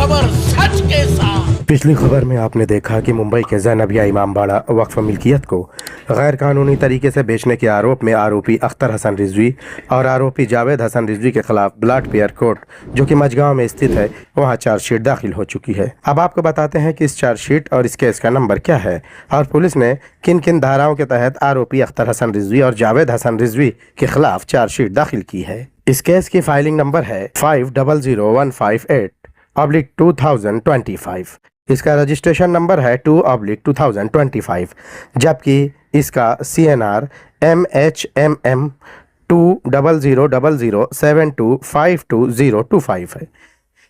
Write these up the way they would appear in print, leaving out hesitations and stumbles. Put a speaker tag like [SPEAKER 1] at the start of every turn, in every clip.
[SPEAKER 1] खबर सच के साथ।
[SPEAKER 2] पिछली खबर में आपने देखा कि मुंबई के ज़ैनबिया इमामबाड़ा वक्फ मिल्कियत को गैर कानूनी तरीके से बेचने के आरोप में आरोपी अख्तर हसन रिजवी और आरोपी जावेद हसन रिजवी के खिलाफ ब्लड पेयर कोर्ट जो कि मजगांव में स्थित है वहां चार्जशीट दाखिल हो चुकी है। अब आपको बताते हैं कि इस चार्जशीट और इस केस का नंबर क्या है और पुलिस ने किन किन धाराओं के तहत आरोपी अख्तर हसन रिजवी और जावेद हसन रिजवी के खिलाफ चार्जशीट दाखिल की है। इस केस की फाइलिंग नंबर है 500158/2025। इसका रजिस्ट्रेशन नंबर है 2/2025, जबकि इसका CNR MHMM 2000072522025 है।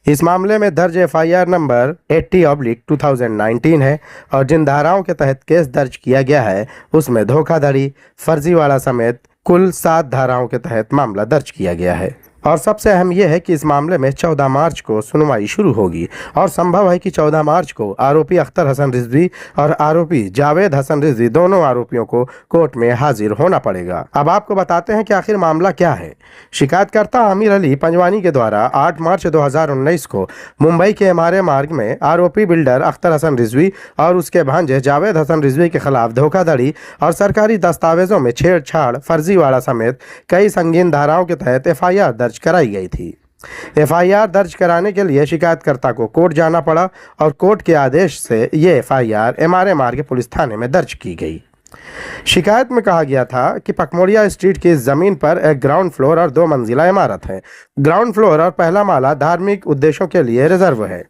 [SPEAKER 2] इस मामले में दर्ज FIR नंबर 80/2019 है और जिन धाराओं के तहत केस दर्ज किया गया है उसमें धोखाधड़ी, फर्जीवाड़ा समेत कुल 7 धाराओं के तहत मामला दर्ज किया गया है। और सबसे अहम यह है कि इस मामले में 14 मार्च को सुनवाई शुरू होगी और संभव है कि 14 मार्च को आरोपी अख्तर हसन रिजवी और आरोपी जावेद हसन रिजवी दोनों आरोपियों को कोर्ट में हाजिर होना पड़ेगा। अब आपको बताते हैं कि आखिर मामला क्या है। शिकायतकर्ता आमिर अली पंजवानी के द्वारा 8 मार्च 2019 को मुंबई के एमआरए मार्ग में आरोपी बिल्डर अख्तर हसन रिजवी और उसके भांजे जावेद हसन रिजवी के खिलाफ धोखाधड़ी और सरकारी दस्तावेजों में छेड़छाड़, फर्जीवाड़ा समेत कई संगीन धाराओं के तहत FIR दर्ज कराई गई थी। FIR दर्ज कराने के लिए शिकायतकर्ता को कोर्ट जाना पड़ा और कोर्ट के आदेश से ये FIR एमआरए मार्ग पुलिस थाने में दर्ज की गई। शिकायत में कहा गया था कि पकमोड़िया स्ट्रीट की जमीन पर एक ग्राउंड फ्लोर और 2 मंजिला इमारत है। ग्राउंड फ्लोर और पहला माला धार्मिक उद्देश्यों के लिए रिजर्व है।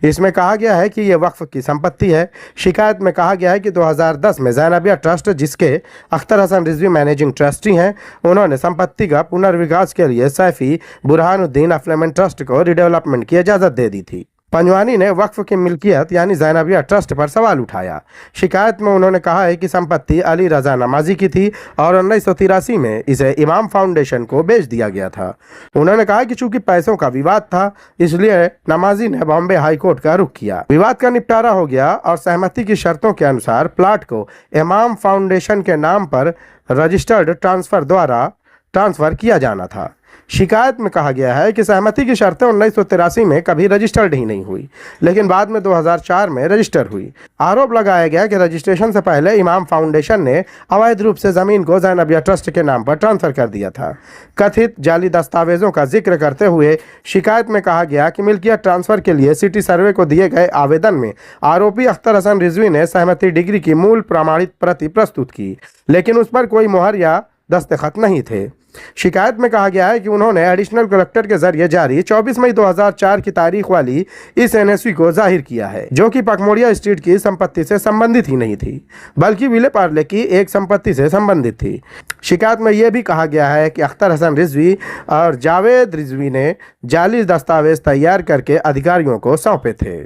[SPEAKER 2] इसमें कहा गया है कि यह वक्फ की संपत्ति है। शिकायत में कहा गया है कि 2010 में ज़ैनबिया ट्रस्ट, जिसके अख्तर हसन रिजवी मैनेजिंग ट्रस्टी हैं, उन्होंने संपत्ति का पुनर्विकास के लिए सैफी बुरहानुद्दीन अफलेमेंट ट्रस्ट को रिडेवलपमेंट की इजाज़त दे दी थी। पंजवानी ने वक्फ की मिल्कियत यानी ज़ैनबिया ट्रस्ट पर सवाल उठाया। शिकायत में उन्होंने कहा है कि संपत्ति अली रजा नमाजी की थी और 1983 में इसे इमाम फाउंडेशन को बेच दिया गया था। उन्होंने कहा कि चूंकि पैसों का विवाद था इसलिए नमाजी ने बॉम्बे हाई कोर्ट का रुख किया। विवाद का निपटारा हो गया और सहमति की शर्तों के अनुसार प्लाट को इमाम फाउंडेशन के नाम पर रजिस्टर्ड ट्रांसफर द्वारा ट्रांसफर किया जाना था। शिकायत में कहा गया है कि सहमति की शर्तें 1983 में कभी रजिस्टर्ड ही नहीं हुई, लेकिन बाद में 2004 में रजिस्टर हुई। आरोप लगाया गया कि रजिस्ट्रेशन से पहले इमाम फाउंडेशन ने अवैध रूप से ज़मीन को ज़ैनबिया ट्रस्ट के नाम पर ट्रांसफ़र कर दिया था। कथित जाली दस्तावेजों का जिक्र करते हुए शिकायत में कहा गया कि मिल्कियत ट्रांसफ़र के लिए सिटी सर्वे को दिए गए आवेदन में आरोपी अख्तर हसन रिजवी ने सहमति डिग्री की मूल प्रमाणित प्रति प्रस्तुत की, लेकिन उस पर कोई मुहर या दस्तखत नहीं थे। शिकायत में कहा गया है कि उन्होंने एडिशनल कलेक्टर के जरिए जारी 24 मई 2004 की तारीख वाली इस NSV को जाहिर किया है, जो कि पकमोड़िया स्ट्रीट की संपत्ति से संबंधित ही नहीं थी बल्कि विले पार्ले की एक संपत्ति से संबंधित थी। शिकायत में यह भी कहा गया है कि अख्तर हसन रिजवी और जावेद रिजवी ने जाली दस्तावेज तैयार करके अधिकारियों को सौंपे थे।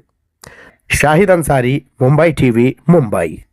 [SPEAKER 2] शाहिद अंसारी, मुंबई TV, मुंबई।